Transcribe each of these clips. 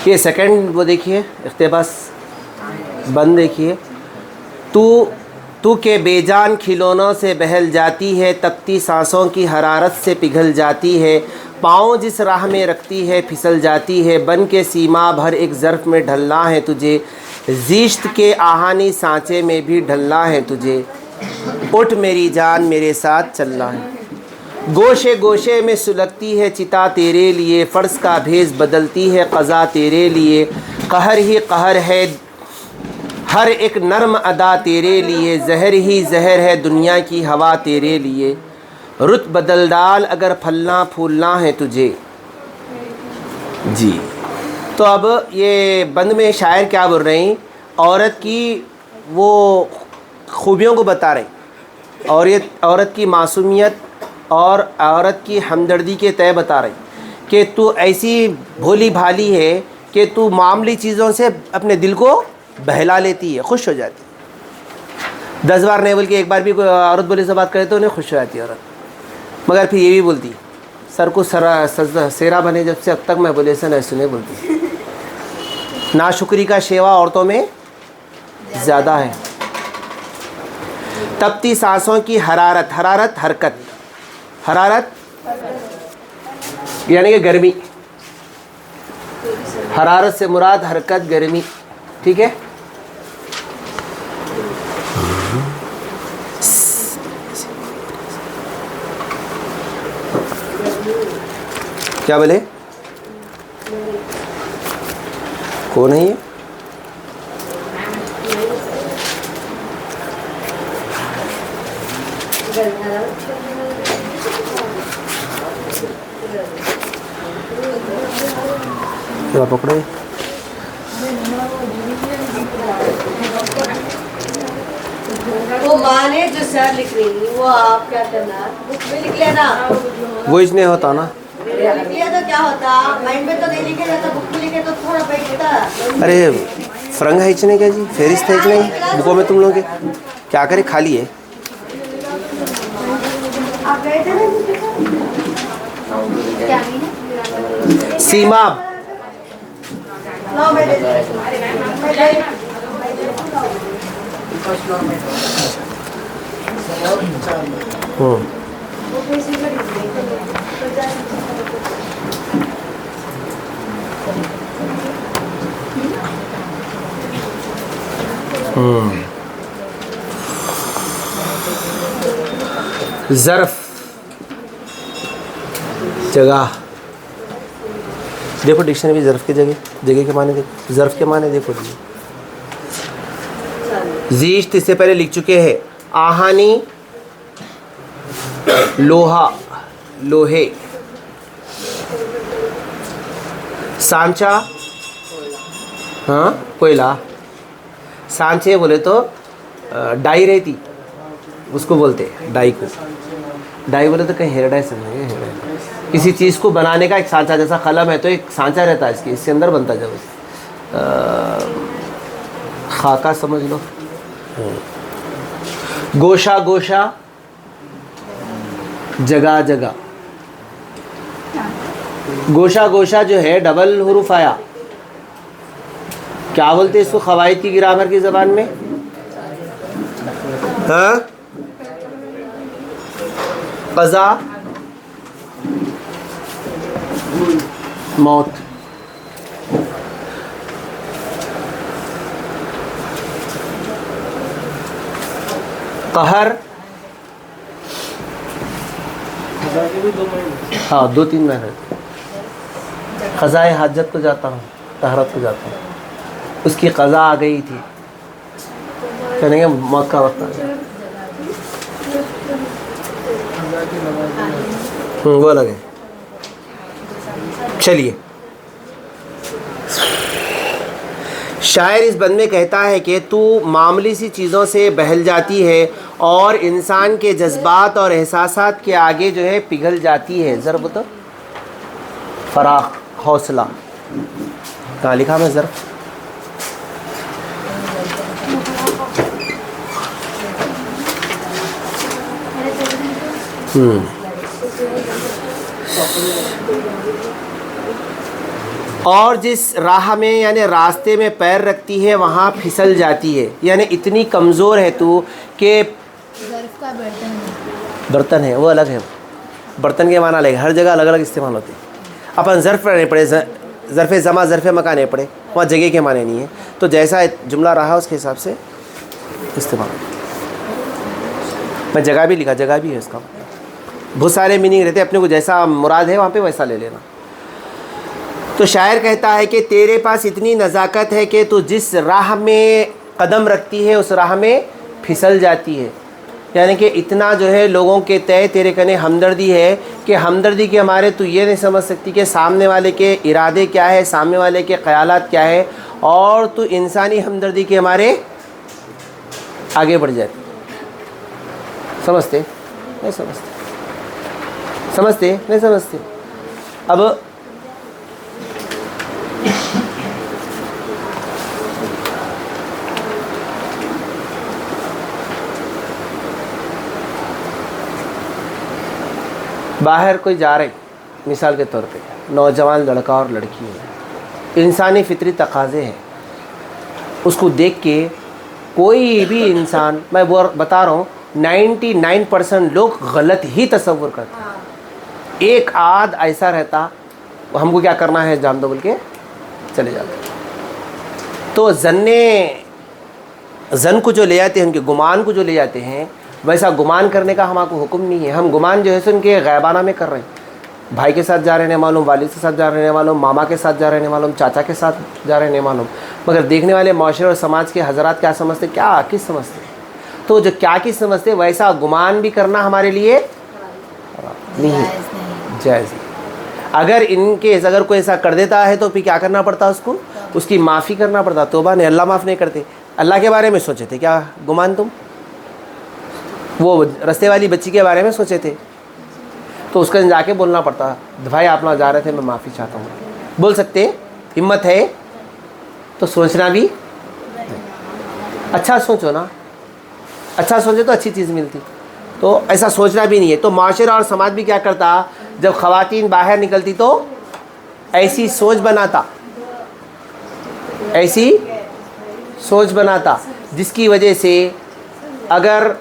یہ سیکنڈ وہ دیکھیے اقتباس بند دیکھیے. تو کہ بے جان کھلونوں سے بہل جاتی ہے، تپتی سانسوں کی حرارت سے پگھل جاتی ہے، پاؤں جس راہ میں رکھتی ہے پھسل جاتی ہے، بن کے سیما بھر ایک ظرف میں ڈھلنا ہے تجھے، زیشت کے آہانی سانچے میں بھی ڈھلنا ہے تجھے، اٹھ میری جان میرے ساتھ چلنا ہے. گوشے گوشے میں سلگتی ہے چتا تیرے لیے، فرض کا بھیس بدلتی ہے قضا تیرے لیے، قہر ہی قہر ہے ہر ایک نرم ادا تیرے لیے، زہر ہی زہر ہے دنیا کی ہوا تیرے لیے، رت بدل ڈال اگر پھلنا پھولنا ہے تجھے. جی تو اب یہ بند میں شاعر کیا بول رہے ہیں؟ عورت کی وہ خوبیوں کو بتا رہے ہیں، اور یہ عورت کی معصومیت اور عورت کی ہمدردی کے تئیں بتا رہے ہیں کہ تو ایسی بھولی بھالی ہے کہ تو معمولی چیزوں سے اپنے دل کو بہلا لیتی ہے، خوش ہو جاتی ہے. 10 بار نہیں بول کے ایک بار بھی کوئی عورت بولے سے بات کرے تو انہیں خوش ہو جاتی ہے عورت، مگر پھر یہ بھی بولتی سر کو سیرا بنے جب سے اب تک میں بولے سے نہیں سنے بولتی. ناشکری کا شیوا عورتوں میں زیادہ ہے. تپتی سانسوں کی حرارت، حرارت حرکت، حرارت یعنی کہ گرمی، حرارت سے مراد حرکت گرمی، ٹھیک ہے. کیا بولے؟ کون ہے یہ؟ کیا پکڑے؟ وہ ماں نے جو سر لکھ رہی ہے وہ آپ کیا کرنا بک میں لکھ لینا. وہ اس نے ہوتا نا، لکھ لیا تو کیا ہوتا، مائنڈ میں تو نہیں لکھے جاتا، بک میں لکھے تو تھوڑا بیٹھتا. ارے فرنگ ہے اچنے کیا جی، فہرست ہے اچنے بکوں میں تم لوگوں کے کیا کرے، خالی ہے. آپ گئے تھے نا سیماب 9 بجے. ظرف جگہ دیکھو ڈکشنری ظرف کی جگہ کے معنی دیکھو، ظرف کے معنی دیکھو جی. زیشت اس سے پہلے لکھ چکے ہیں، آہانی لوہا لوہے، سانچا ہاں کوئلہ، سانچے بولے تو ڈائی رہتی اس کو بولتے ڈائی کو، ڈائی بولے تو کہیں ہیئر ڈائی سمجھیں گے، کسی چیز کو بنانے کا ایک سانچا، جیسا قلم ہے تو ایک سانچا رہتا ہے اس کے اندر بنتا جب خاکہ سمجھ لو. گوشہ گوشہ جگہ جگہ، گوشہ گوشہ جو ہے ڈبل حروف آیا، کیا بولتے اس کو قواعد کی گرامر کی زبان میں؟ ہاں قضا موت. قہر ہاں 2-3 معنی. قضائے حاجت کو جاتا ہوں، طہارت کو جاتا ہوں، اس کی قضا آ گئی تھی، کہنے گے موت کا وقت آ گیا. وہ لگے. چلیے شاعر اس بند میں کہتا ہے کہ تو معمولی سی چیزوں سے بہل جاتی ہے اور انسان کے جذبات اور احساسات کے آگے جو ہے پگھل جاتی ہے. ذرا بتاؤ، فراخ حوصلہ کہاں لکھا میں ذرا؟ اور جس راہ میں یعنی راستے میں پیر رکھتی ہے وہاں پھسل جاتی ہے. یعنی اتنی کمزور ہے تو کہ ظرف کا برتن ہے. برتن ہے وہ الگ ہے, برتن کے معنی الگ ہے, ہر جگہ الگ الگ استعمال ہوتے ہیں. اپن ظرف پڑھنے پڑے, ظرف زماں ظرف مکان نہیں پڑھے, وہاں جگہ کے معنی نہیں ہے. تو جیسا جملہ رہا اس کے حساب سے استعمال. میں جگہ بھی لکھا, جگہ بھی ہے اس کا, بہت سارے میننگ رہتے ہیں, اپنے کو جیسا مراد ہے وہاں پہ ویسا لے لینا. تو شاعر کہتا ہے کہ تیرے پاس اتنی نزاکت ہے کہ تو جس راہ میں قدم رکھتی ہے اس راہ میں پھسل جاتی ہے. یعنی کہ اتنا جو ہے لوگوں کے تئیں تیرے کنے ہمدردی ہے کہ ہمدردی کے ہمارے تو یہ نہیں سمجھ سکتی کہ سامنے والے کے ارادے کیا ہے, سامنے والے کے خیالات کیا ہے, اور تو انسانی ہمدردی کے ہمارے آگے بڑھ جاتی. سمجھتے نہیں سمجھتے, سمجھتے نہیں سمجھتے. اب باہر کوئی جا رہے, مثال کے طور پہ نوجوان لڑکا اور لڑکی ہے, انسانی فطری تقاضے ہیں, اس کو دیکھ کے کوئی بھی انسان, میں وہ بتا رہا ہوں 99% لوگ غلط ہی تصور کرتے ہیں. ایک آدھ ایسا رہتا ہم کو کیا کرنا ہے جان دو بول کے چلے جاتے. تو زن کو جو لے جاتے ہیں, ان کے گمان کو جو لے جاتے ہیں, ویسا گمان کرنے کا ہمارے کو حکم نہیں ہے. ہم گمان جو ہے سو ان کے غیبانہ میں کر رہے ہیں. بھائی کے ساتھ جا رہے ہیں معلوم, والد کے ساتھ جا رہے ہیں معلوم, ماما کے ساتھ جا رہے ہیں معلوم, چاچا کے ساتھ جا رہے ہیں معلوم, مگر دیکھنے والے معاشرے اور سماج کے حضرات کیا سمجھتے, کیا کس سمجھتے. تو جو کیا کس سمجھتے ویسا گمان بھی کرنا ہمارے لیے نہیں جائز. اگر ان کے اگر کوئی ایسا کر دیتا ہے تو پھر کیا کرنا پڑتا, اس کو اس کی معافی کرنا پڑتا. توبہ نہیں, اللہ معاف نہیں کرتے. اللہ کے بارے میں سوچے تھے کیا گمان, تم وہ رستے والی بچی کے بارے میں سوچے تھے تو اس کو جا کے بولنا پڑتا, بھائی آپ وہاں جا رہے تھے, میں معافی چاہتا ہوں. بول سکتے, ہمت ہے تو سوچنا بھی. اچھا سوچو نا, اچھا سوچے تو اچھی چیز ملتی. تو ایسا سوچنا بھی نہیں ہے. تو معاشرہ اور سماج بھی کیا کرتا, جب خواتین باہر نکلتی تو ایسی سوچ بناتا, ایسی سوچ بناتا جس کی وجہ سے اگر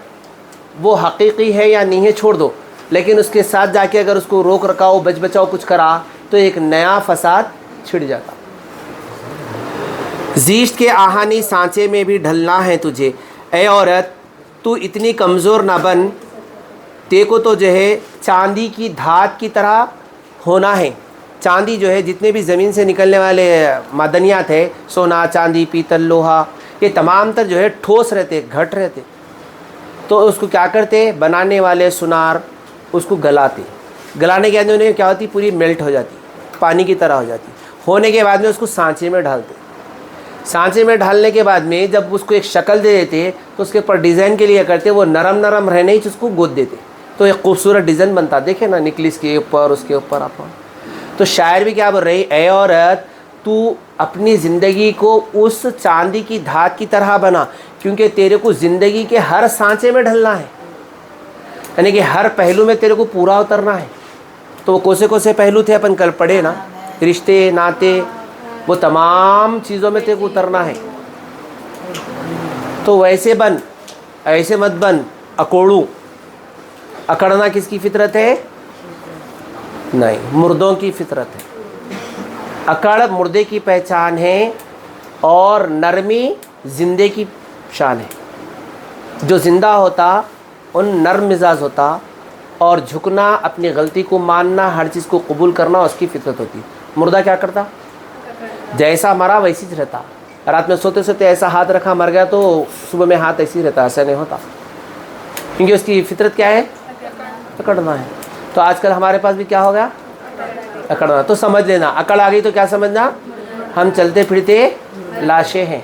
وہ حقیقی ہے یا نہیں ہے چھوڑ دو, لیکن اس کے ساتھ جا کے اگر اس کو روک رکھاؤ, بچ بچاؤ کچھ کرا تو ایک نیا فساد چھڑ جاتا. زیشت کے آہانی سانچے میں بھی ڈھلنا ہے تجھے, اے عورت تو اتنی کمزور نہ بن, تے کو تو جو ہے چاندی کی دھات کی طرح ہونا ہے. چاندی جو ہے جتنے بھی زمین سے نکلنے والے معدنیات ہے, سونا, چاندی, پیتل, لوہا, یہ تمام تر جو ہے ٹھوس رہتے, گھٹ رہتے. تو اس کو کیا کرتے, بنانے والے سنار اس کو گلاتے. گلانے کے بعد انہیں کیا ہوتی, پوری میلٹ ہو جاتی, پانی کی طرح ہو جاتی. ہونے کے بعد میں اس کو سانچے میں ڈالتے. سانچے میں ڈالنے کے بعد میں جب اس کو ایک شکل دے دیتے تو اس کے اوپر ڈیزائن کے لیے کرتے, وہ نرم نرم رہنے ہی اس کو گود دیتے تو ایک خوبصورت ڈیزائن بنتا. دیکھیں نا نکلس کے اوپر, اس کے اوپر آپ. تو شاعر بھی کیا بول رہی, اے عورت تو اپنی زندگی کو اس چاندی کی دھات کی طرح بنا, کیونکہ تیرے کو زندگی کے ہر سانچے میں ڈھلنا ہے, یعنی کہ ہر پہلو میں تیرے کو پورا اترنا ہے. تو وہ کوسے پہلو تھے اپن کل پڑھے نا, رشتے ناتے, وہ تمام چیزوں میں تیرے کو اترنا ہے. تو ویسے بن, ایسے مت بن اکوڑو. اکڑنا کس کی فطرت ہے, نہیں, مردوں کی فطرت ہے. اکڑ مردے کی پہچان ہے اور نرمی زندے کی شان ہے. جو زندہ ہوتا ان نرم مزاج ہوتا, اور جھکنا, اپنی غلطی کو ماننا, ہر چیز کو قبول کرنا اس کی فطرت ہوتی. مردہ کیا کرتا, جیسا مرا ویسی ہی رہتا. رات میں سوتے سوتے ایسا ہاتھ رکھا مر گیا تو صبح میں ہاتھ ایسے ہی رہتا, ایسا نہیں ہوتا, کیونکہ اس کی فطرت کیا ہے, اکڑنا ہے. تو آج کل ہمارے پاس بھی کیا ہو گیا, اکڑنا. تو سمجھ لینا, اکڑ آ گئی تو کیا سمجھنا, ہم چلتے پھرتے لاشیں ہیں.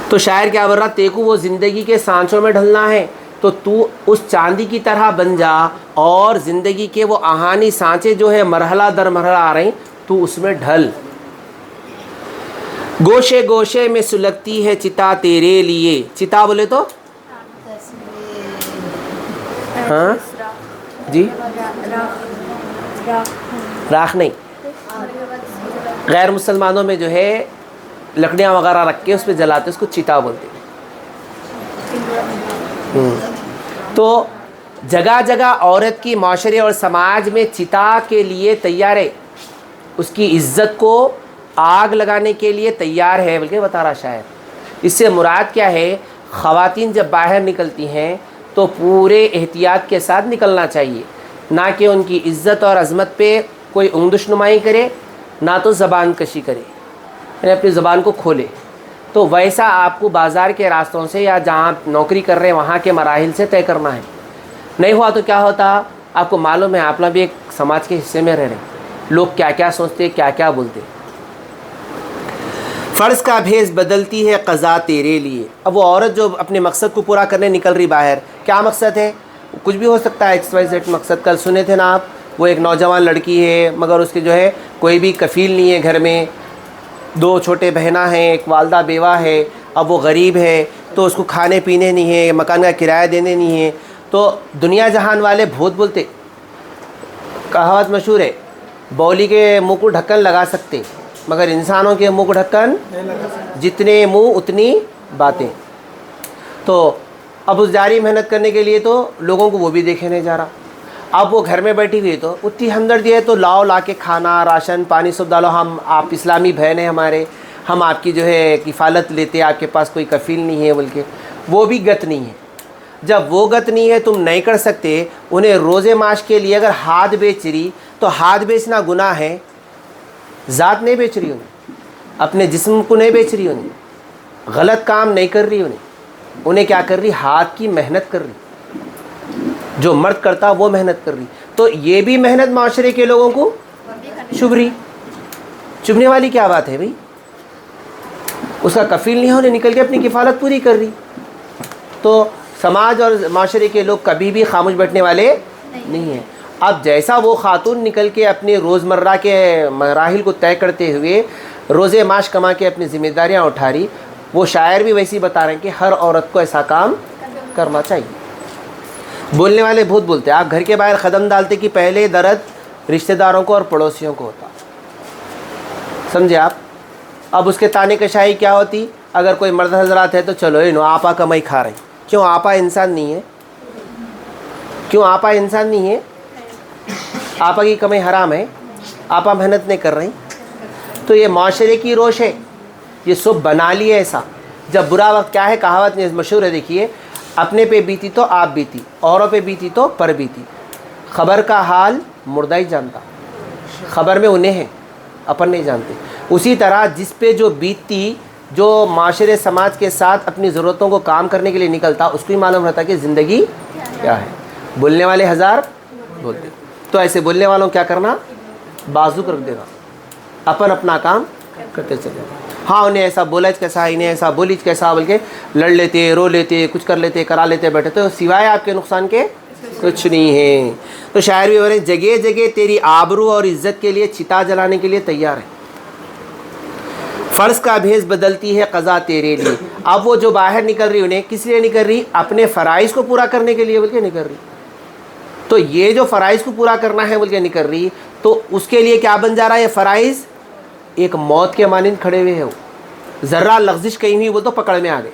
تو شاعر کیا بول رہا, تیکو وہ زندگی کے سانچوں میں ڈھلنا ہے تو تو اس چاندی کی طرح بن جا, اور زندگی کے وہ آہانی سانچے جو ہے مرحلہ در مرحلہ آ رہے ہیں تو اس میں ڈھل. گوشے گوشے میں سلگتی ہے چتا تیرے لیے. چتا بولے تو ہاں جی, راکھ نہیں، غیر مسلمانوں میں جو ہے لکڑیاں وغیرہ رکھ کے اس پہ جلاتے، اس کو چتا بولتے ہیں۔ تو جگہ جگہ عورت کی معاشرے اور سماج میں چتا کے لیے تیار ہے، اس کی عزت کو آگ لگانے کے لیے تیار ہے، بلکہ بتا رہا شاعر۔ اس سے مراد کیا ہے؟ خواتین جب باہر نکلتی ہیں تو پورے احتیاط کے ساتھ نکلنا چاہیے، نہ کہ ان کی عزت اور عظمت پہ کوئی انگشت نمائی کرے، نہ تو زبان کشی کرے، یعنی اپنی زبان کو کھولے۔ تو ویسا آپ کو بازار کے راستوں سے یا جہاں نوکری کر رہے ہیں وہاں کے مراحل سے طے کرنا ہے۔ نہیں ہوا تو کیا ہوتا؟ آپ کو معلوم ہے، آپ بھی ایک سماج کے حصے میں رہ رہے ہیں، لوگ کیا کیا سوچتے، کیا کیا بولتے۔ فرض کا بھیس بدلتی ہے قضا تیرے لیے۔ اب وہ عورت جو اپنے مقصد کو پورا کرنے نکل رہی باہر، کیا مقصد ہے؟ کچھ بھی ہو سکتا ہے، XYZ مقصد۔ کل سنے تھے نا آپ، وہ ایک نوجوان لڑکی ہے مگر اس کے جو ہے کوئی بھی کفیل نہیں ہے گھر میں، 2 چھوٹے بہناں ہیں، ایک والدہ بیوہ ہے، اب وہ غریب ہے تو اس کو کھانے پینے نہیں ہے، مکان کا کرایہ دینے نہیں ہے، تو دنیا جہان والے بھوت بولتے۔ کہاوت مشہور ہے، بولی کے منہ کو ڈھکن لگا سکتے مگر انسانوں کے منہ کو ڈھکن جتنے منہ اتنی باتیں۔ تو اب اس جاری محنت کرنے کے لیے تو لوگوں کو وہ بھی دیکھے نہیں جا رہا۔ اب وہ گھر میں بیٹھی ہوئی تو اتنی ہمدردی ہے تو لاؤ، لا کے کھانا، راشن پانی سب ڈالو، ہم آپ اسلامی بہن ہیں ہمارے، ہم آپ کی جو ہے کفالت لیتے، آپ کے پاس کوئی کفیل نہیں ہے، بلکہ وہ بھی گت نہیں ہے۔ جب وہ گت نہیں ہے، تم نہیں کر سکتے، انہیں روزے معاش کے لیے اگر ہاتھ بیچ رہی تو ہاتھ بیچنا گناہ ہے، ذات نہیں بیچ رہی انہیں، اپنے جسم کو نہیں بیچ رہی انہیں، غلط کام نہیں کر رہی انہیں کیا کر رہی؟ ہاتھ کی محنت کر رہی، جو مرد کرتا وہ محنت کر رہی۔ تو یہ بھی محنت معاشرے کے لوگوں کو چبھ رہی۔ چبھنے والی کیا بات ہے بھائی؟ اس کا کفیل نہیں ہونے نکل کے اپنی کفالت پوری کر رہی۔ تو سماج اور معاشرے کے لوگ کبھی بھی خاموش بیٹھنے والے نہیں ہیں۔ اب جیسا وہ خاتون نکل کے اپنے روزمرہ کے مراحل کو طے کرتے ہوئے روزے معاش کما کے اپنی ذمہ داریاں اٹھا رہی، وہ شاعر بھی ویسے ہی بتا رہے ہیں کہ ہر عورت کو ایسا کام کرنا چاہیے۔ بولنے والے بہت بولتے ہیں، آپ گھر کے باہر قدم ڈالتے کہ پہلے درد رشتہ داروں کو اور پڑوسیوں کو ہوتا، سمجھے آپ؟ اب اس کے تانے کشائی کیا ہوتی؟ اگر کوئی مرد حضرات ہے تو چلو انہوں آپا کمائی کھا رہے، کیوں آپا انسان نہیں ہے؟ کیوں آپا انسان نہیں ہے؟ آپا کی کمائی حرام ہے، آپا محنت نہیں کر رہی۔ تو یہ معاشرے کی روش ہے، یہ سب بنا لیے ایسا۔ جب برا وقت کیا ہے، کہاوت مشہور ہے، دیکھیے، اپنے پہ بیتی تو آپ بیتی، اوروں پہ بیتی تو پر بیتی، خبر کا حال مردہ ہی جانتا، خبر میں انہیں ہے، اپن نہیں جانتے۔ اسی طرح جس پہ جو بیتتی، جو معاشرے سماج کے ساتھ اپنی ضرورتوں کو کام کرنے کے لیے نکلتا، اس کو ہی معلوم رہتا کہ زندگی کیا ہے۔ بولنے والے ہزار بولتے، تو ایسے بولنے والوں کیا کرنا؟ بازو رکھ دینا، اپن اپنا کام کرتے چلے۔ ہاں انہیں ایسا بولا کیسا، انہیں ایسا بولی کیسا، بلکہ لڑ لیتے، رو لیتے، کچھ کر لیتے، کرا لیتے بیٹھے، تو سوائے آپ کے نقصان کے کچھ نہیں ہے۔ تو شاعر بھی بولے، جگہ جگہ تیری آبرو اور عزت کے لیے چتا جلانے کے لیے تیار ہے۔ فرض کا بھیس بدلتی ہے قضا تیرے لیے۔ اب وہ جو باہر نکل رہی، انہیں کس لیے نکل رہی؟ اپنے فرائض کو پورا کرنے کے لیے بول کے نکل رہی۔ تو یہ جو فرائض کو پورا کرنا ہے بول کے نکل رہی، تو اس کے لیے کیا بن جا رہا ہے؟ یہ فرائض ایک موت کے مانند کھڑے ہوئے ہیں۔ وہ ذرہ لغزش کہیں ہوئی وہ تو پکڑ میں آ گئے،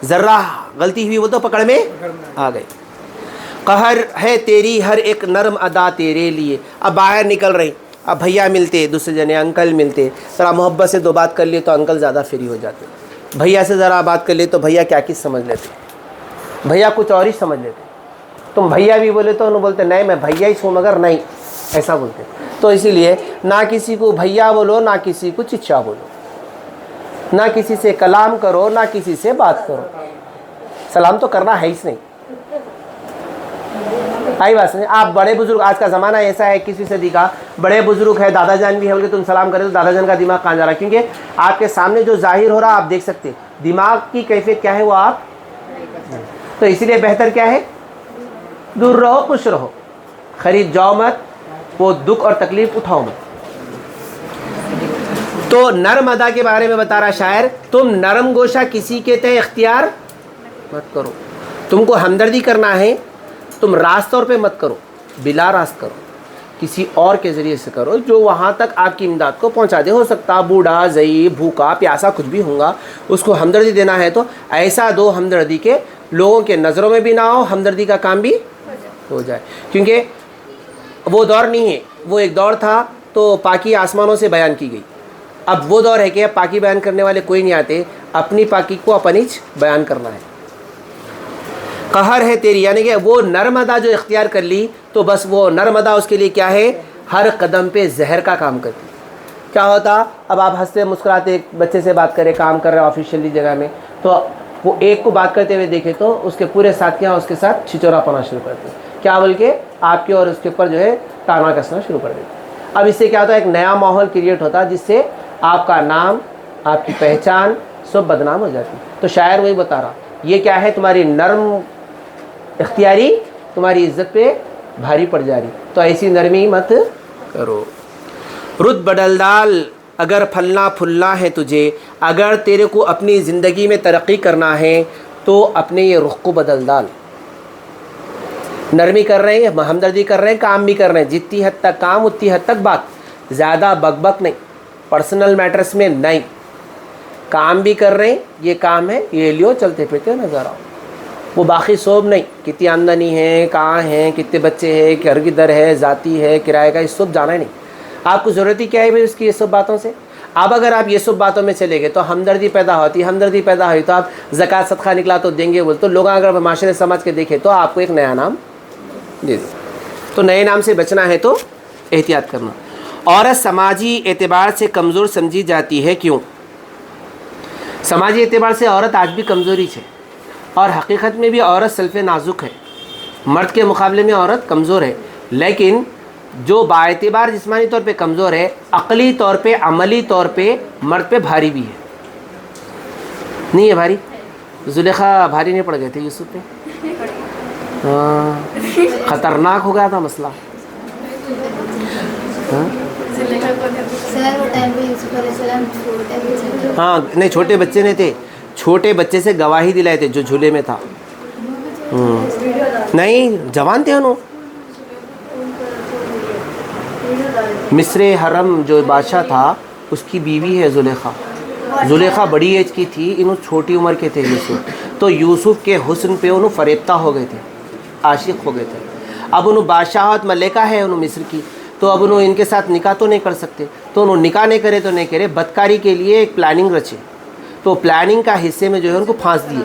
ذرہ غلطی ہوئی وہ تو پکڑ میں آ گئے۔ قہر ہے تیری ہر ایک نرم ادا تیرے لیے۔ اب باہر نکل رہی، اب بھیا ملتے، دوسرے جنے انکل ملتے، ذرا محبت سے 2 بات کر لیے تو انکل زیادہ فری ہو جاتے، بھیا سے ذرا بات کر لیے تو بھیا کیا کس سمجھ لیتے، بھیا کچھ اور ہی سمجھ لیتے۔ تم بھیا بھی بولے تو انہوں بولتے نہیں میں بھیا ہی ہوں مگر نہیں، ایسا بولتے۔ تو اسی لیے نہ کسی کو بھیا بولو، نہ کسی کو چچا بولو، نہ کسی سے کلام کرو، نہ کسی سے بات کرو، سلام تو کرنا ہے ہی نہیں۔ آئی بات نہیں؟ آپ بڑے بزرگ، آج کا زمانہ ایسا ہے، کسی سے دیکھا بڑے بزرگ ہے، دادا جان بھی ہے، بولے تم سلام کرے تو دادا جان کا دماغ کہاں جا رہا ہے؟ کیونکہ آپ کے سامنے جو ظاہر ہو رہا آپ دیکھ سکتے، دماغ کی کیفیت کیا ہے وہ آپ، تو اسی لیے بہتر کیا ہے؟ دور رہو، خوش رہو، خرید جاؤ مت، وہ دکھ اور تکلیف اٹھاؤ مت۔ تو نرم ادا کے بارے میں بتا رہا شاعر، تم نرم گوشہ کسی کے تئیں اختیار مت کرو۔ تم کو ہمدردی کرنا ہے، تم راست طور پہ مت کرو، بلا راست کرو۔ کسی اور کے ذریعے سے کرو جو وہاں تک آپ کی امداد کو پہنچا دے. ہو سکتا بوڑھا ضعیف بھوکا پیاسا کچھ بھی ہوگا, اس کو ہمدردی دینا ہے تو ایسا دو ہمدردی کے لوگوں کے نظروں میں بھی نہ ہو, ہمدردی کا کام بھی ہو جائے. کیونکہ وہ دور نہیں ہے, وہ ایک دور تھا تو پاکی آسمانوں سے بیان کی گئی. اب وہ دور ہے کہ اب پاکی بیان کرنے والے کوئی نہیں آتے, اپنی پاکی کو اپنیچ بیان کرنا ہے. قہر ہے تیری, یعنی کہ وہ نرم ادا جو اختیار کر لی تو بس وہ نرم ادا اس کے لیے کیا ہے, ہر قدم پہ زہر کا کام کرتی. کیا ہوتا, اب آپ ہنستے مسکراتے ایک بچے سے بات کرے, کام کر رہے آفیشیلی جگہ میں, تو وہ ایک کو بات کرتے ہوئے دیکھے تو اس کے پورے ساتھیاں اس کے ساتھ چھچورا پنا شروع کرتے ہیں. کیا بول کے آپ کے اور اس کے اوپر جو ہے تانا کسنا شروع کر دیتے. اب اس سے کیا ہوتا ہے, ایک نیا ماحول کریٹ ہوتا جس سے آپ کا نام آپ کی پہچان سب بدنام ہو جاتی. تو شاعر وہی بتا رہا, یہ کیا ہے تمہاری نرم اختیاری تمہاری عزت پہ بھاری پڑ جا رہی, تو ایسی نرمی مت کرو. رد بدل ڈال اگر پھلنا پھلنا ہے تجھے, اگر تیرے کو اپنی زندگی میں ترقی کرنا ہے تو اپنے یہ رخ کو بدل ڈال. نرمی کر رہے ہیں, ہمدردی کر رہے ہیں, کام بھی کر رہے ہیں, جتنی حد تک کام اتنی حد تک بات, زیادہ بک بک نہیں, پرسنل میٹرز میں نہیں. کام بھی کر رہے ہیں, یہ کام ہے, یہ لیو چلتے پھرتے نظر آؤ. وہ باقی صوب نہیں, کتنی آمدنی ہے, کہاں ہیں, کتنے بچے ہیں, گھر کی در ہے, ذاتی ہے, کرایہ کا, یہ سب جانا ہی نہیں. آپ کو ضرورت ہی کیا ہے بھائی اس کی, یہ سب باتوں سے. اب اگر آپ یہ سب باتوں میں چلے گئے تو ہمدردی پیدا ہوتی, ہمدردی پیدا ہوئی تو آپ زکوٰۃ صدقہ نکلا تو دیں گے بول, تو لوگ اگر معاشرے سمجھ کے دیکھے تو آپ کو ایک نیا نام دے دیں. تو نئے نام سے بچنا ہے تو احتیاط کرنا. عورت سماجی اعتبار سے کمزور سمجھی جاتی ہے, کیوں؟ سماجی اعتبار سے عورت آج بھی کمزوری ہے, اور حقیقت میں بھی عورت سلف نازک ہے. مرد کے مقابلے میں عورت کمزور ہے, لیکن جو باعتبار جسمانی طور پہ کمزور ہے, عقلی طور پہ عملی طور پہ مرد پہ بھاری بھی ہے. نہیں ہے بھاری؟ زلیخا بھاری نہیں پڑ گئے تھے یوسف پہ؟ ہاں, خطرناک ہو گیا تھا مسئلہ. سر وہ ٹائم پہ یوسف علیہ السلام چھوٹے بچے تھے. ہاں نہیں, چھوٹے بچے نہیں تھے, چھوٹے بچے سے گواہی دلائے تھے جو جھولے میں تھا. نہیں, جوان تھے انہوں. مصر حرم جو بادشاہ تھا اس کی بیوی ہے زلیخا. زلیخا بڑی ایج کی تھی, انہوں چھوٹی عمر کے تھے یوسف. تو یوسف کے حسن پہ انہوں فریفتہ ہو گئے تھے, عاشق ہو گئے تھے. اب انہوں بادشاہت ملکہ ہے انہوں مصر کی, تو اب انہوں ان کے ساتھ نکاح تو نہیں کر سکتے, تو انہوں نکاح نہیں کرے تو نہیں کرے, بدکاری کے لیے ایک پلاننگ رچے. تو پلاننگ کا حصے میں جو ہے ان کو پھانس دیے,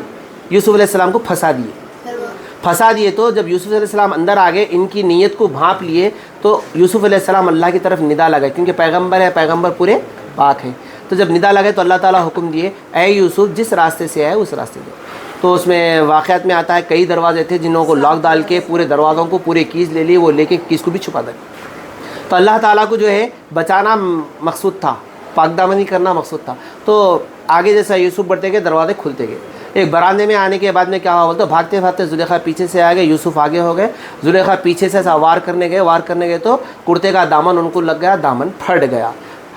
یوسف علیہ السلام کو پھنسا دیے. تو جب یوسف علیہ السلام اندر آ گئے, ان کی نیت کو بھانپ لیے, تو یوسف علیہ السلام اللہ کی طرف ندا لگائے, کیونکہ پیغمبر ہے, پیغمبر پورے پاک ہیں. تو جب ندا لگے تو اللہ تعالیٰ حکم دیے, اے یوسف جس راستے سے آئے اس راستے سے. تو اس میں واقعات میں آتا ہے کئی دروازے تھے جنہوں کو لاک ڈال کے پورے دروازوں کو پورے کیز لے لی, وہ لے کے کیز کو بھی چھپا دے. تو اللہ تعالیٰ کو جو ہے بچانا مقصود تھا, پاک دامنی کرنا مقصود تھا. تو آگے جیسا یوسف بڑھتے گئے دروازے کھلتے گئے. ایک برآمدے میں آنے کے بعد میں کیا ہوا بولتے, بھاگتے بھاگتے زلیخا پیچھے سے آ گئے, یوسف آگے ہو گئے. زلیخا پیچھے سے وار کرنے گئے تو کرتے کا دامن ان کو لگ گیا, دامن پھٹ گیا,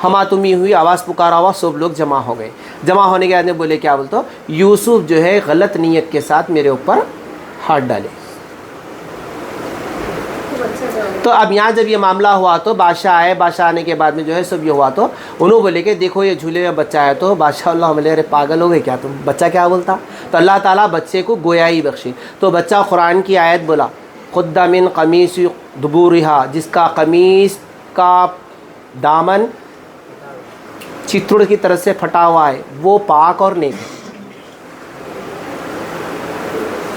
ہما تمی ہوئی, آواز پکارا ہوا, سب لوگ جمع ہو گئے. جمع ہونے کے بعد میں بولے کیا بولتے, یوسف جو ہے غلط نیت کے ساتھ میرے اوپر ہاتھ ڈالے. تو اب یہاں جب یہ معاملہ ہوا تو بادشاہ آئے, بادشاہ آنے کے بعد میں جو ہے سب یہ ہوا, تو انہوں بولے کہ دیکھو یہ جھولے میں بچہ ہے. تو بادشاہ اللہ علیہ, ارے پاگل ہو گئے کیا تم, بچہ کیا بولتا. تو اللہ تعالیٰ بچے کو گویائی بخشی. تو بچہ قرآن کی آیت بولا, خد من قمیص دبورہا, جس کا قمیص کا دامن چتڑ کی طرف سے پھٹا ہوا ہے وہ پاک اور نیک ہے.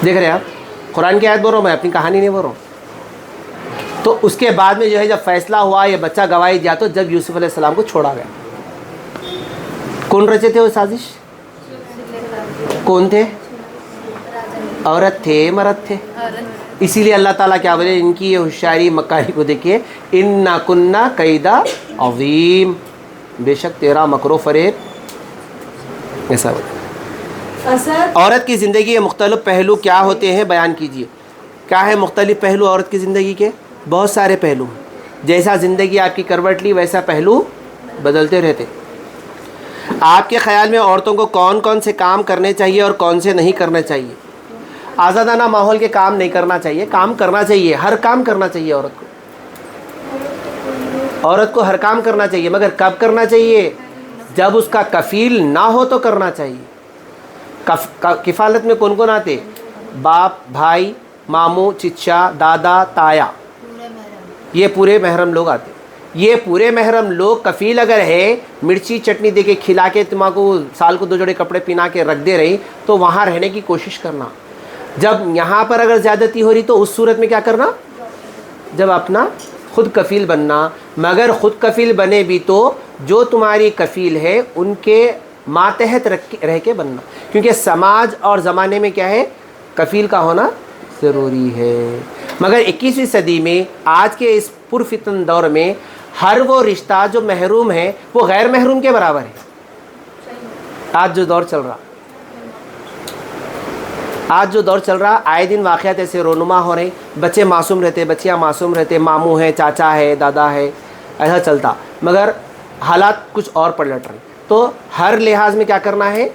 دیکھ رہے ہیں آپ, قرآن کی آیت بول رہا ہوں میں, اپنی کہانی نہیں بول رہا ہوں. تو اس کے بعد میں جو ہے جب فیصلہ ہوا, یہ بچہ گواہی دیا, تو جب یوسف علیہ السلام کو چھوڑا گیا. کون رچے تھے وہ سازش؟ کون تھے؟ عورت تھے, مرد تھے. اسی لیے اللہ تعالیٰ کیا بولے, ان کی یہ ہوشیاری مکاری کو دیکھیے, اِنَّا كُنَّا كَيْدًا عَظِيمٌ, بے شک تیرا مکر و فریب ایسا ہوتا. عورت کی زندگی کے مختلف پہلو کیا ہوتے ہیں بیان کیجیے. کیا ہے مختلف پہلو عورت کی زندگی کے؟ بہت سارے پہلو. جیسا زندگی آپ کی کروٹ لی ویسا پہلو بدلتے رہتے. آپ کے خیال میں عورتوں کو کون کون سے کام کرنے چاہیے اور کون سے نہیں کرنے چاہیے؟ آزادانہ ماحول کے کام نہیں کرنا چاہیے, کام کرنا چاہیے, ہر کام کرنا چاہیے عورت کو. عورت کو ہر کام کرنا چاہیے، مگر کب کرنا چاہیے؟ جب اس کا کفیل نہ ہو تو کرنا چاہیے۔ کفالت میں کون کون آتے؟ باپ، بھائی، ماموں، چچا، دادا، تایا، یہ پورے محرم لوگ آتے۔ یہ پورے محرم لوگ کفیل اگر ہے، مرچی چٹنی دے کے کھلا کے تمہارے کو سال کو 2 جوڑے کپڑے پہنا کے رکھ دے رہی تو وہاں رہنے کی کوشش کرنا۔ جب یہاں پر اگر زیادتی ہو رہی تو اس صورت میں کیا کرنا؟ جب اپنا خود کفیل بننا۔ مگر خود کفیل بنے بھی تو جو تمہاری کفیل ہے ان کے ماتحت رہ کے بننا، کیونکہ سماج اور زمانے میں کیا ہے؟ کفیل کا ہونا ضروری ہے۔ مگر 21ویں صدی میں آج کے اس پرفتن دور میں ہر وہ رشتہ جو محروم ہے وہ غیر محروم کے برابر ہے۔ آج جو دور چل رہا آئے دن واقعات ایسے رونما ہو رہے، بچے معصوم رہتے، بچیاں معصوم رہتے، ماموں ہے، چاچا ہے، دادا ہے، ایسا چلتا، مگر حالات کچھ اور پلٹ رہے۔ تو ہر لحاظ میں کیا کرنا ہے؟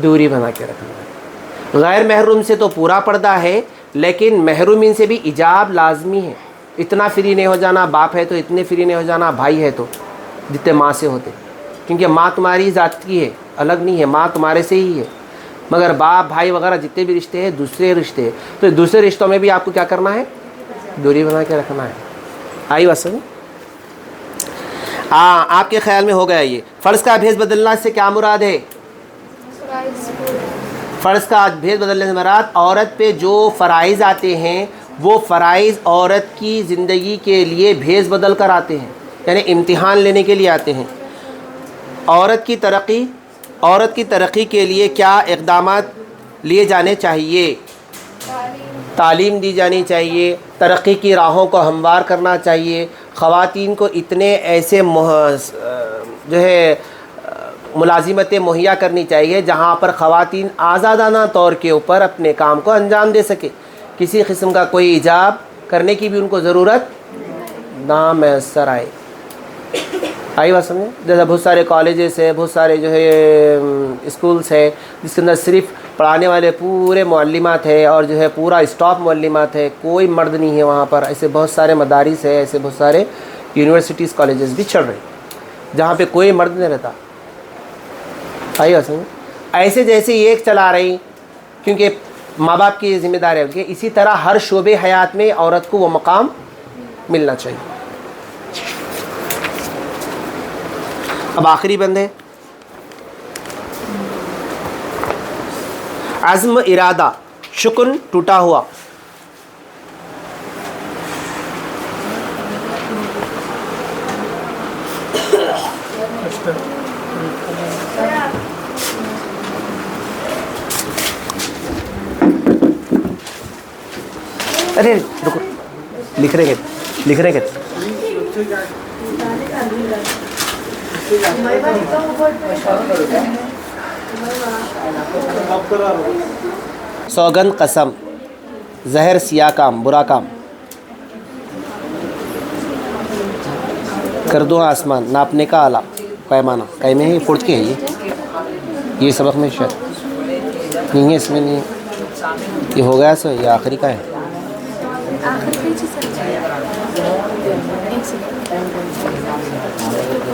دوری بنا کے رکھنا ہے۔ غیر محروم سے تو پورا پردہ ہے، لیکن محرومین سے بھی ایجاب لازمی ہے۔ اتنا فری نہیں ہو جانا، باپ ہے تو اتنے فری نہیں ہو جانا، بھائی ہے تو جتنے ماں سے ہوتے، کیونکہ ماں تمہاری ذات کی ہے، الگ نہیں ہے، ماں تمہارے سے ہی ہے۔ مگر باپ، بھائی وغیرہ جتنے بھی رشتے ہیں دوسرے رشتے ہیں، تو دوسرے رشتوں میں بھی آپ کو کیا کرنا ہے؟ دوری بنا کے رکھنا ہے۔ آئی بات سمجھ؟ آپ کے خیال میں ہو گیا یہ فرض کا بھیس بدلنا سے کیا مراد ہے؟ فرض کا بھیس بدلنے سے مراد عورت پہ جو فرائض آتے ہیں وہ فرائض عورت کی زندگی کے لیے بھیس بدل کر آتے ہیں، یعنی امتحان لینے کے لیے آتے ہیں۔ عورت کی ترقی کے لیے کیا اقدامات لیے جانے چاہیے؟ تعلیم دی جانی چاہیے، ترقی کی راہوں کو ہموار کرنا چاہیے، خواتین کو اتنے ایسے جو ہے ملازمتیں مہیا کرنی چاہیے جہاں پر خواتین آزادانہ طور کے اوپر اپنے کام کو انجام دے سکے، کسی قسم کا کوئی ایجاب کرنے کی بھی ان کو ضرورت نہ میسر آئے۔ آئی بات سمجھیں؟ جیسے بہت سارے کالجز ہے، بہت سارے جو ہے اسکولس ہے جس کے اندر صرف پڑھانے والے پورے معلمات ہے اور جو ہے پورا اسٹاف معلمات ہے، کوئی مرد نہیں ہے وہاں پر۔ ایسے بہت سارے مدارس ہے، ایسے بہت سارے یونیورسٹیز کالجز بھی چل رہے ہیں جہاں پہ کوئی مرد نہیں رہتا۔ آئی بات سمجھیں؟ ایسے جیسے یہ ایک چلا رہی کیونکہ ماں باپ کی ذمہ داری ہے ان کے، اسی طرح ہر شعبے حیات میں عورت کو وہ مقام ملنا چاہیے۔ اب آخری بند ہے عزم، ارادہ، شکن ٹوٹا ہوا۔ ارے رکو، لکھ رہے گے سوگند، قسم، زہر، سیاہ کام، برا کام، کر دو آسمان، ناپنے کا آلہ، پیمانہ، قیمے ہے، فٹ کے ہے یہ سبق میں شاید نہیں ہے، اس میں نہیں ہے، یہ ہو گیا سو یہ آخری کا ہے۔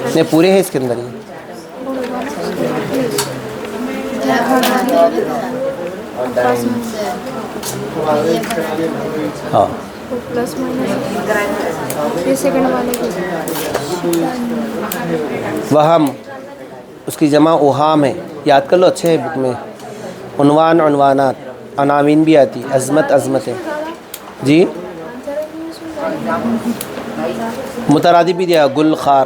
نہیں پورے ہیں اس کے اندر یہ۔ ہاں وہم، اس کی جمع اوہام ہے، یاد کر لو، اچھے ہے بک میں۔ عنوان، عنوانات، عناوین بھی آتی، عظمت، عظمتیں جی۔ مترادف بھی دیا، گل، خار۔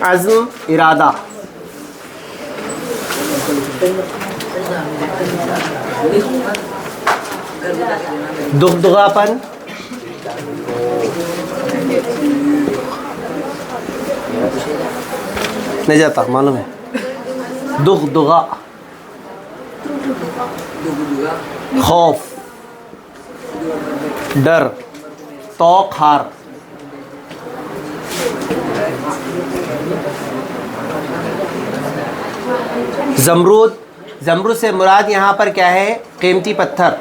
عزم، ارادہ، دغدغاپن، نہیں جاتا معلوم ہے، دغدغا، خوف، ڈر، توق ہار. زمرود، زمرود سے مراد یہاں پر کیا ہے؟ قیمتی پتھر.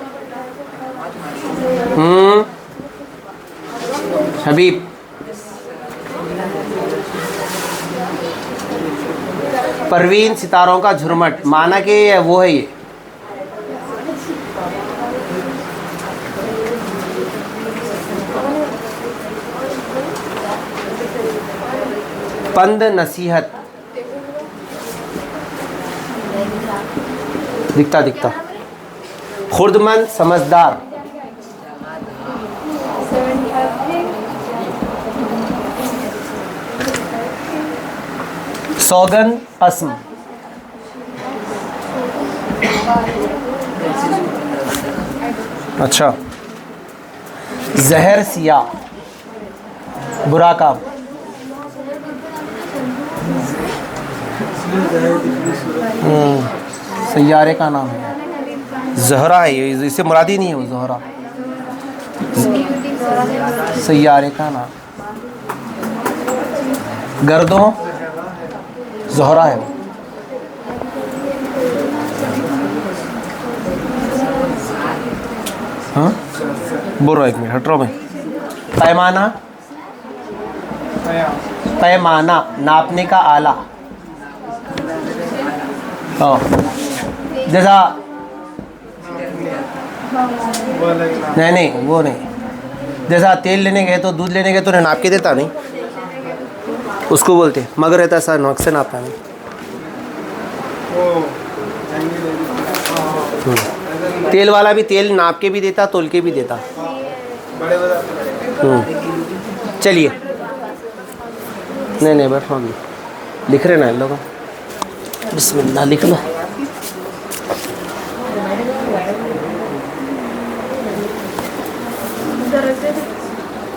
حبیب. پروین، ستاروں کا جھرمٹ. معنی کہ وہ ہے یہ. پند، نصیحت. دکھتا. خردمند، سمجھدار. سوگند، قسم. اچھا. زہر، سیاہ، برا کام. سیارے کا نام ہے زہرا ہے، اس سے مرادی نہیں ہے وہ زہرا. سیارے کا نام. گردوں، زہرا ہے وہ. ہاں بول رہا، ایک منٹ ہٹ رہا ہوں میں. پیمانہ، پیمانہ ناپنے کا آلہ. جیسا نہیں وہ نہیں. جیسا تیل لینے گئے تو دودھ لینے گئے تو انہیں ناپ کے دیتا نہیں، اس کو بولتے مگر رہتا سا نوک سے ناپا نہیں. تیل والا بھی تیل ناپ کے بھی دیتا، تول کے بھی دیتا. چلیے نہیں بیٹھو، لکھ رہے نا ان لوگوں. بسم اللہ لکھ لو.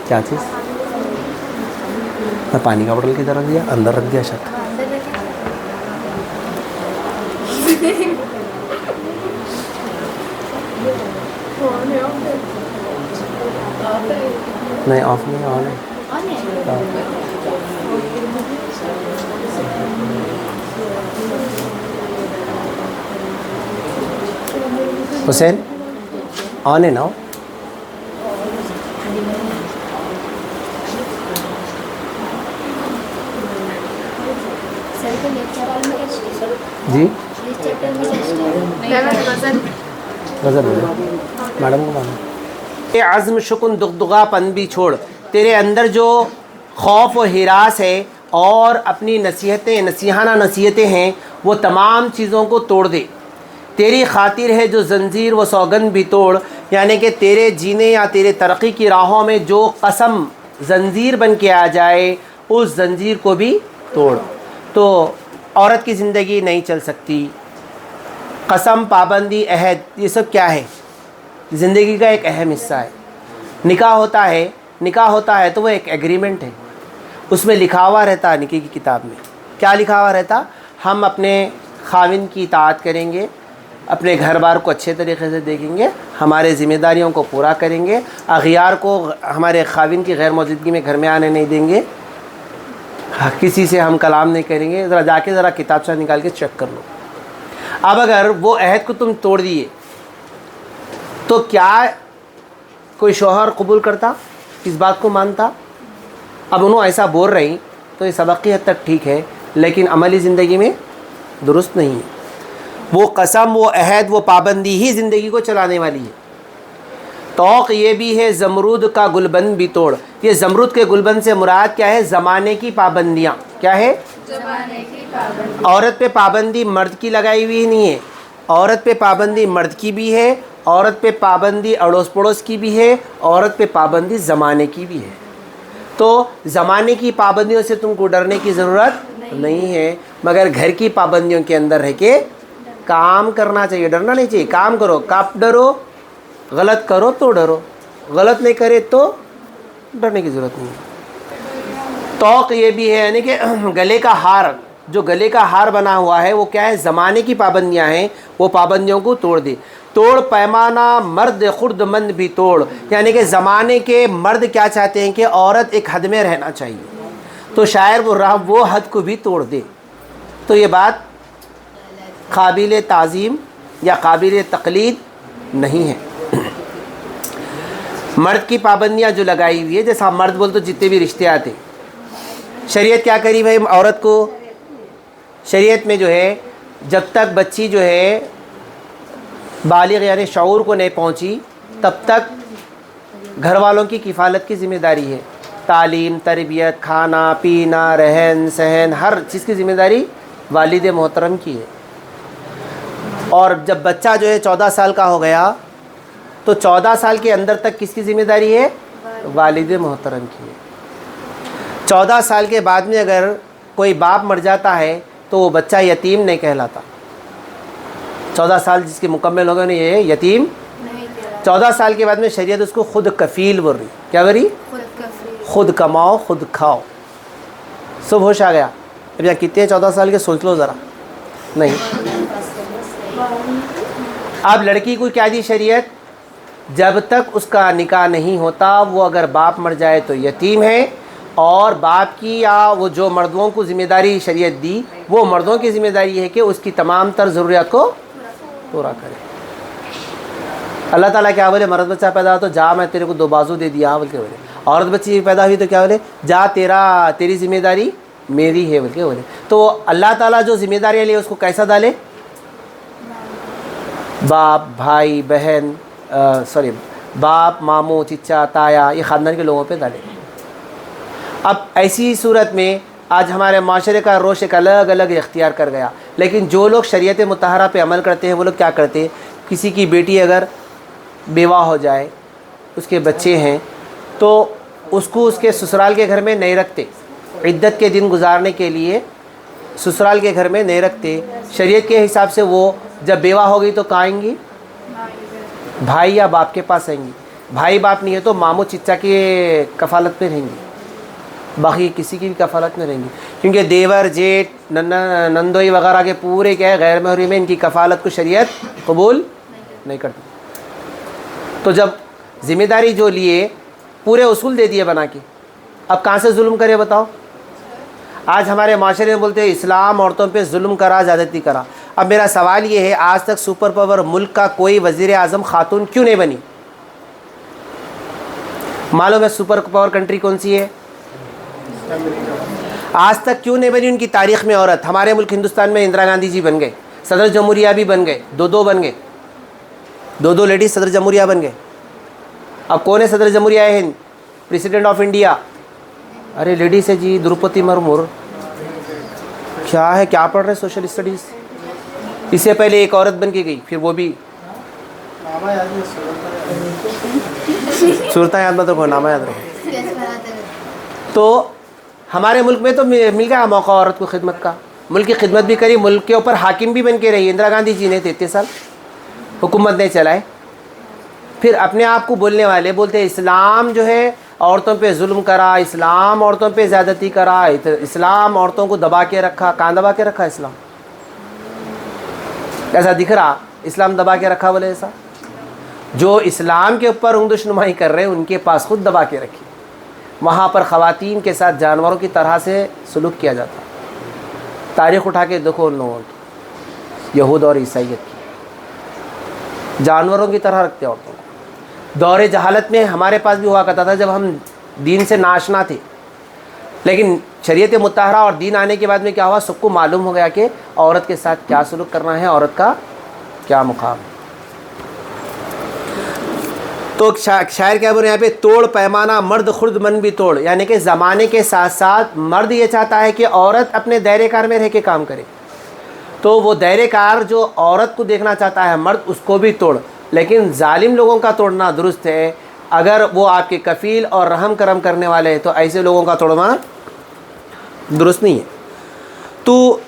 کیا چیز؟ میں پانی کا بوتل کدھر رکھ دیا؟ اندر رکھ دیا شاید. نہیں آف نہیں، آن ہے. حسین آن ہے نا. جی میڈم کو مانو. عزم شکن دغدغا پن بھی چھوڑ. تیرے اندر جو خوف و ہراس ہے اور اپنی نصیحتیں، نصیحانہ نصیحتیں ہیں، وہ تمام چیزوں کو توڑ دے. تیری خاطر ہے جو زنجیر و سوگند بھی توڑ. یعنی کہ تیرے جینے یا تیرے ترقی کی راہوں میں جو قسم زنجیر بن کے آ جائے، اس زنجیر کو بھی توڑ. تو عورت کی زندگی نہیں چل سکتی. قسم، پابندی، عہد، یہ سب کیا ہے؟ زندگی کا ایک اہم حصہ ہے. نکاح ہوتا ہے تو وہ ایک ایگریمنٹ ہے. اس میں لکھا ہوا رہتا، نکاح کی کتاب میں کیا لکھا ہوا رہتا؟ ہم اپنے خاوند کی اطاعت کریں گے، اپنے گھر بار کو اچھے طریقے سے دیکھیں گے، ہمارے ذمہ داریوں کو پورا کریں گے، اغیار کو ہمارے خاوند کی غیر موجودگی میں گھر میں آنے نہیں دیں گے، کسی سے ہم کلام نہیں کریں گے. ذرا جا کے ذرا کتابچہ نکال کے چیک کر لو. اب اگر وہ عہد کو تم توڑ دیے تو کیا کوئی شوہر قبول کرتا؟ اس بات کو مانتا؟ اب انہوں ایسا بول رہی تو یہ سبق کی حد تک ٹھیک ہے، لیکن عملی زندگی میں درست نہیں ہے. وہ قسم، وہ عہد، وہ پابندی ہی زندگی کو چلانے والی ہے. توق یہ بھی ہے زمرود کا گلبند بھی توڑ. یہ زمرود کے گلبند سے مراد کیا ہے؟ زمانے کی پابندیاں. کیا ہے؟ زمانے کی پابندی. عورت پہ پابندی مرد کی لگائی ہوئی نہیں ہے، عورت پہ پابندی مرد کی بھی ہے، عورت پہ پابندی اڑوس پڑوس کی بھی ہے، عورت پہ پابندی زمانے کی بھی ہے. تو زمانے کی پابندیوں سے تم کو ڈرنے کی ضرورت نہیں ہے، مگر گھر کی پابندیوں کے اندر رہ کے کام کرنا چاہیے. ڈرنا نہیں چاہیے. کام کرو، کب ڈرو؟ غلط کرو تو ڈرو، غلط نہیں کرے تو ڈرنے کی ضرورت نہیں ہے. توق یہ بھی ہے، یعنی کہ گلے کا ہار، جو گلے کا ہار بنا ہوا ہے وہ کیا ہے؟ زمانے کی پابندیاں ہیں، وہ پابندیوں کو توڑ دے. توڑ پیمانہ مرد خرد مند بھی توڑ، یعنی کہ زمانے کے مرد کیا چاہتے ہیں کہ عورت ایک حد میں رہنا چاہیے، تو شاعر وہ حد کو بھی توڑ دے۔ تو یہ بات قابل تعظیم یا قابل تقلید نہیں ہے۔ مرد کی پابندیاں جو لگائی ہوئی ہے، جیسا مرد بول تو جتنے بھی رشتے آتے، شریعت کیا کری بھائی عورت کو؟ شریعت میں جو ہے جب تک بچی جو ہے بالغ یعنی شعور کو نہیں پہنچی تب تک گھر والوں کی کفالت کی ذمہ داری ہے، تعلیم، تربیت، کھانا پینا، رہن سہن، ہر چیز کی ذمہ داری والد محترم کی ہے۔ اور جب بچہ جو ہے 14 سال کا ہو گیا تو 14 سال کے اندر تک کس کی ذمہ داری ہے؟ والد محترم کی ہے۔ 14 سال کے بعد میں اگر کوئی باپ مر جاتا ہے تو وہ بچہ یتیم نہیں کہلاتا۔ 14 سال جس کے مکمل ہو گئے یہ یتیم، 14 سال کے بعد میں شریعت اس کو خود کفیل بول رہی۔ کیا بول رہی؟ خود کماؤ خود کھاؤ۔ سب ہوش آ گیا؟ اب یہاں کتنے ہیں 14 سال کے؟ سوچ لو ذرا۔ نہیں، اب لڑکی کو کیا دی شریعت؟ جب تک اس کا نکاح نہیں ہوتا وہ اگر باپ مر جائے تو یتیم ہے، اور باپ کی یا وہ جو مردوں کو ذمہ داری شریعت دی وہ مردوں کی ذمہ داری ہے کہ اس کی تمام تر ضروریات کو پورا کرے۔ اللہ تعالیٰ کیا بولے؟ مرد بچہ پیدا ہو تو جا میں تیرے کو 2 بازو دے دیا بول کے بولے، عورت بچی پیدا ہوئی تو کیا بولے؟ جا تیری ذمہ داری میری ہے بول کے بولے۔ تو اللہ تعالیٰ جو ذمہ داریاں لے اس کو کیسا ڈالے؟ باپ، بھائی، بہن، باپ، ماموں، چچا، تایا، یہ خاندان کے لوگوں پہ ڈالے۔ اب ایسی صورت میں آج ہمارے معاشرے کا روش ایک الگ الگ اختیار کر گیا، لیکن جو لوگ شریعت مطہرہ پہ عمل کرتے ہیں وہ لوگ کیا کرتے ہیں؟ کسی کی بیٹی اگر بیوہ ہو جائے، اس کے بچے ہیں، تو اس کو اس کے سسرال کے گھر میں نہیں رکھتے، عدت کے دن گزارنے کے لیے سسرال کے گھر میں نہیں رکھتے۔ شریعت کے حساب سے وہ جب بیوہ ہوگی تو کہاں آئیں گی؟ بھائی یا باپ کے پاس آئیں گی۔ بھائی باپ نہیں ہے تو ماموں چچا کی کفالت میں رہیں گی، باقی کسی کی بھی کفالت میں رہیں گی، کیونکہ دیور، جیٹ، نندوئی وغیرہ کے پورے کیا ہے غیر محرم ہیں، ان کی کفالت کو شریعت قبول نہیں کرتی۔ تو جب ذمہ داری جو لیے پورے اصول دے دیے بنا کے، اب کہاں سے ظلم کرے بتاؤ؟ آج ہمارے معاشرے میں بولتے ہیں اسلام عورتوں پہ ظلم کرا، زیادتی کرا۔ اب میرا سوال یہ ہے، آج تک سپر پاور ملک کا کوئی وزیر اعظم خاتون کیوں نہیں بنی؟ معلوم ہے سپر پاور کنٹری کون سی ہے؟ آج تک کیوں نہیں بنی ان کی تاریخ میں عورت؟ ہمارے ملک ہندوستان میں اندرا گاندھی جی بن گئے، صدر جمہوریہ بھی بن گئے، دو بن گئے، 2 لیڈیز صدر جمہوریہ بن گئے۔ اب کون ہے صدر جمہوریہ ہند؟ President of India. ارے لیڈیز ہے جی، دروپدی مرمور۔ کیا ہے، کیا پڑھ رہے سوشل اسٹڈیز؟ اس سے پہلے ایک عورت بن کے گئی، پھر وہ بھی صورتیں یاد مت رکھو، نامہ یاد رکھو۔ تو ہمارے ملک میں تو مل گیا موقع عورت کو خدمت کا، ملک کی خدمت بھی کری، ملک کے اوپر حاکم بھی بن کے رہی۔ اندرا گاندھی جی نے 33 سال حکومت نہیں چلائے۔ پھر اپنے آپ کو بولنے والے بولتے ہیں اسلام جو ہے عورتوں پہ ظلم کرا، اسلام عورتوں پہ زیادتی کرا، اسلام عورتوں کو دبا کے رکھا۔ کہاں دبا کے رکھا اسلام؟ ایسا دکھ رہا اسلام دبا کے رکھا بولے؟ ایسا جو اسلام کے اوپر انگلش نمائی کر رہے ہیں ان کے پاس خود دبا کے رکھی۔ وہاں پر خواتین کے ساتھ جانوروں کی طرح سے سلوک کیا جاتا۔ تاریخ اٹھا کے دیکھو ان لوگوں کی، یہود اور عیسائیت کی، جانوروں کی طرح رکھتے عورتوں کو۔ دور جہالت میں ہمارے پاس بھی ہوا کرتا تھا جب ہم دین سے ناشنا تھے، لیکن شریعت مطہرہ اور دین آنے کے بعد میں کیا ہوا، سب کو معلوم ہو گیا کہ عورت کے ساتھ کیا سلوک کرنا ہے، عورت کا کیا مقام ہے۔ تو شاعر کیا بول رہے ہیں یہاں پہ؟ توڑ پیمانہ مرد خرد من بھی توڑ، یعنی کہ زمانے کے ساتھ ساتھ مرد یہ چاہتا ہے کہ عورت اپنے دائرے کار میں رہ کے کام کرے، تو وہ دائرے کار جو عورت کو دیکھنا چاہتا ہے مرد، اس کو بھی توڑ۔ لیکن ظالم لوگوں کا توڑنا درست ہے، اگر وہ آپ کے کفیل اور رحم کرم کرنے والے ہیں تو ایسے لوگوں کا توڑنا درست نہیں ہے۔ تو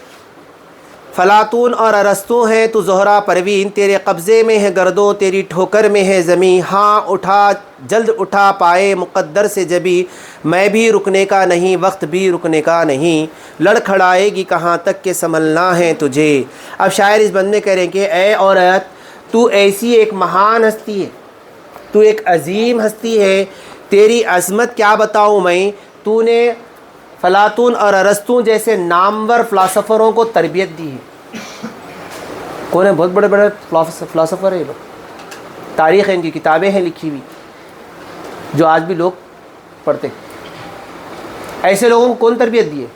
فلاطون اور ارسطو ہیں تو زہرا پروین، تیرے قبضے میں ہے گردوں تیری ٹھوکر میں ہے زمیں، ہاں اٹھا جلد اٹھا پائے مقدر سے جبھی، میں بھی رکنے کا نہیں وقت بھی رکنے کا نہیں، لڑ کھڑائے گی کہاں تک کہ سنبھلنا ہے تجھے۔ اب شاعر اس بند میں کہہ رہے ہیں کہ اے عورت، تو ایسی ایک مہان ہستی ہے، تو ایک عظیم ہستی ہے، تیری عظمت کیا بتاؤں میں، تو نے فلاطون اور ارسطو جیسے نامور فلاسفروں کو تربیت دی ہے۔ کون ہے؟ بہت بڑے بڑے فلاسفر ہیں یہ لوگ، تاریخ ہے ان کی، کتابیں ہیں لکھی ہوئی جو آج بھی لوگ پڑھتے ہیں۔ ایسے لوگوں کو کون تربیت دی ہے؟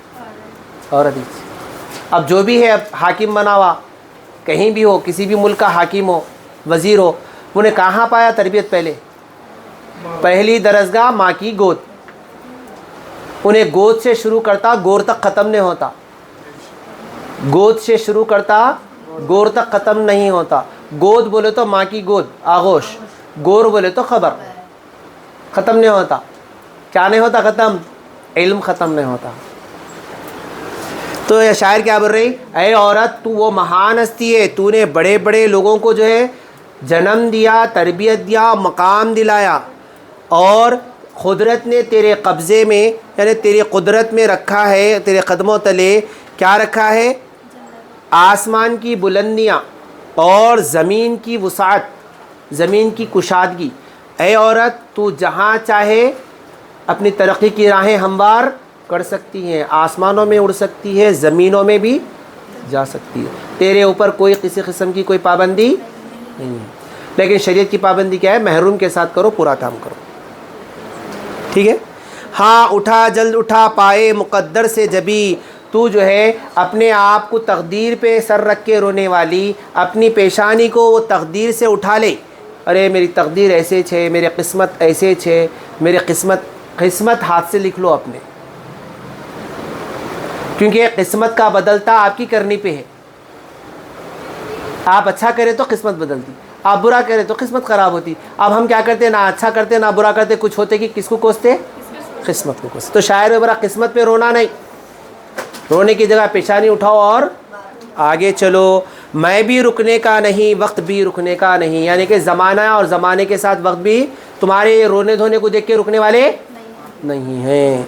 اور حدیث۔ اب جو بھی ہے اب حاکم بنا ہوا کہیں بھی ہو، کسی بھی ملک کا حاکم ہو، وزیر ہو، انہیں کہاں پایا تربیت؟ پہلی درسگاہ ماں کی گود، انہیں گود سے شروع کرتا گور تک ختم نہیں ہوتا، گود سے شروع کرتا گور تک ختم نہیں ہوتا۔ گود بولے تو ماں کی گود، آغوش، گور بولے تو خبر، ختم نہیں ہوتا۔ کیا نہیں ہوتا ختم؟ علم ختم نہیں ہوتا۔ تو یہ شاعر کیا بول رہی؟ اے عورت، تو وہ مہان ہستی ہے، تو نے بڑے بڑے لوگوں کو جو ہے جنم دیا، تربیت دیا، مقام دلایا، اور قدرت نے تیرے قبضے میں، یعنی تیری قدرت میں رکھا ہے، تیرے قدموں تلے کیا رکھا ہے؟ آسمان کی بلندیاں اور زمین کی وسعت، زمین کی کشادگی۔ اے عورت، تو جہاں چاہے اپنی ترقی کی راہیں ہموار کر سکتی ہے، آسمانوں میں اڑ سکتی ہے، زمینوں میں بھی جا سکتی ہے، تیرے اوپر کوئی کسی قسم کی کوئی پابندی نہیں ہے۔ لیکن شریعت کی پابندی کیا ہے؟ محروم کے ساتھ کرو، پورا کام کرو، ٹھیک ہے؟ ہاں اٹھا جلد اٹھا پائے مقدر سے جبھی، تو جو ہے اپنے آپ کو تقدیر پہ سر رکھ کے رونے والی، اپنی پیشانی کو وہ تقدیر سے اٹھا لے، ارے میری تقدیر ایسے چھے، میرے قسمت ایسے چھے، میرے قسمت ہاتھ سے لکھ لو اپنے، کیونکہ قسمت کا بدلتا آپ کی کرنی پہ ہے۔ آپ اچھا کرے تو قسمت بدلتی، آپ برا کرے تو قسمت خراب ہوتی۔ اب ہم کیا کرتے؟ نہ اچھا کرتے نہ برا کرتے، کچھ ہوتے کہ کس کو کوستے؟ قسمت کو کوستے۔ تو شاعر میں برا قسمت پہ رونا نہیں، رونے کی جگہ پیشانی اٹھاؤ اور آگے چلو۔ میں بھی رکنے کا نہیں، وقت بھی رکنے کا نہیں، یعنی کہ زمانہ اور زمانے کے ساتھ وقت بھی تمہارے رونے دھونے کو دیکھ کے رکنے والے نہیں ہیں۔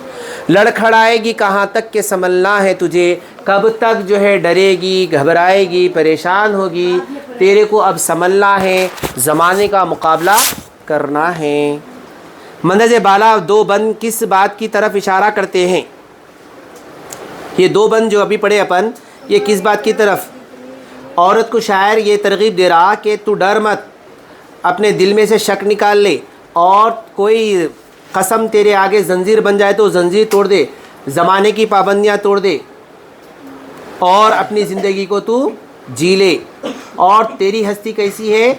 لڑکھڑائے گی کہاں تک کہ سنبھلنا ہے تجھے، کب تک جو ہے ڈرے گی، گھبرائے گی، پریشان ہوگی، تیرے کو اب سنبھلنا ہے، زمانے کا مقابلہ کرنا ہے۔ مندرجہ بالا دو بند کس بات کی طرف اشارہ کرتے ہیں؟ یہ دو بند جو ابھی پڑھے اپن، یہ کس بات کی طرف؟ عورت کو شاعر یہ ترغیب دے رہا کہ تو ڈر مت، اپنے دل میں سے شک نکال لے، اور کوئی قسم تیرے آگے زنجیر بن جائے تو زنجیر توڑ دے، زمانے کی پابندیاں توڑ دے، اور اپنی زندگی کو تو جی لے۔ اور تیری ہستی کیسی ہے؟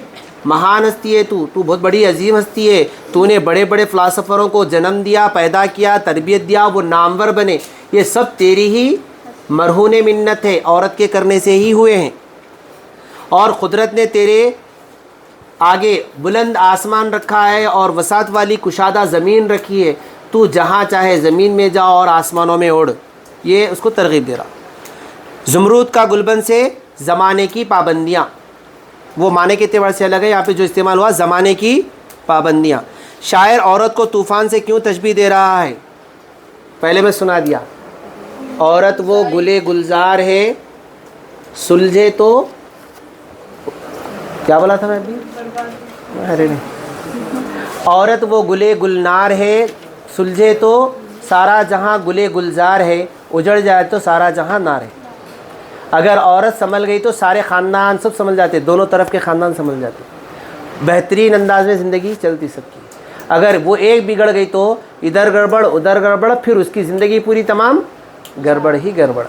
مہان ہستی ہے، تو بہت بڑی عظیم ہستی ہے، تو نے بڑے بڑے فلاسفروں کو جنم دیا، پیدا کیا، تربیت دیا، وہ نامور بنے، یہ سب تیری ہی مرہون منت ہے، عورت کے کرنے سے ہی ہوئے ہیں۔ اور قدرت نے تیرے آگے بلند آسمان رکھا ہے اور وسعت والی کشادہ زمین رکھی ہے، تو جہاں چاہے زمین میں جا اور آسمانوں میں اڑ، یہ اس کو ترغیب دے رہا۔ زمرود کا گلبن سے زمانے کی پابندیاں، وہ معنی کے اعتبار سے الگ ہے، یہاں پہ جو استعمال ہوا زمانے کی پابندیاں۔ شاعر عورت کو طوفان سے کیوں تشبیہ دے رہا ہے؟ پہلے میں سنا دیا، عورت وہ گلے گلزار ہے، سلجھے تو کیا بولا تھا میں ابھی؟ ارے نہیں، عورت وہ گلے گلنار ہے، سلجھے تو سارا جہاں گلے گلزار ہے، اجڑ جائے تو سارا جہاں نار ہے۔ اگر عورت سنبھل گئی تو سارے خاندان سب سنبھل جاتے، دونوں طرف کے خاندان سنبھل جاتے، بہترین انداز میں زندگی چلتی سب کی۔ اگر وہ ایک بگڑ گئی تو ادھر گڑبڑ ادھر گڑبڑ، پھر اس کی زندگی پوری تمام گڑبڑ ہی گڑبڑ۔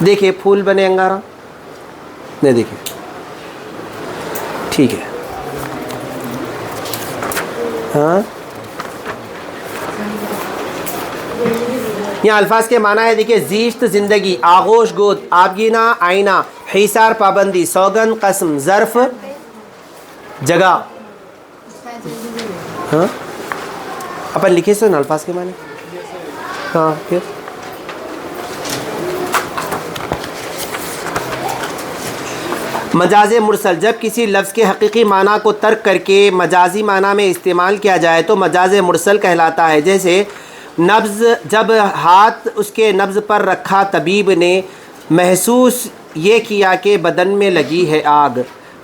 دیکھیے پھول بنے انگارہ، نہیں دیکھیے، ٹھیک ہے، ہاں یہاں الفاظ کے معنی ہے، دیکھیے زیشت زندگی، آغوش گود، آبگینہ آئینہ، حصار پابندی، سوگن قسم، ظرف جگہ۔ ہاں اپن لکھے سو نا الفاظ کے معنی، ہاں پھر مجاز مرسل، جب کسی لفظ کے حقیقی معنی کو ترک کر کے مجازی معنی میں استعمال کیا جائے تو مجاز مرسل کہلاتا ہے۔ جیسے نبض، جب ہاتھ اس کے نبض پر رکھا طبیب نے، محسوس یہ کیا کہ بدن میں لگی ہے آگ،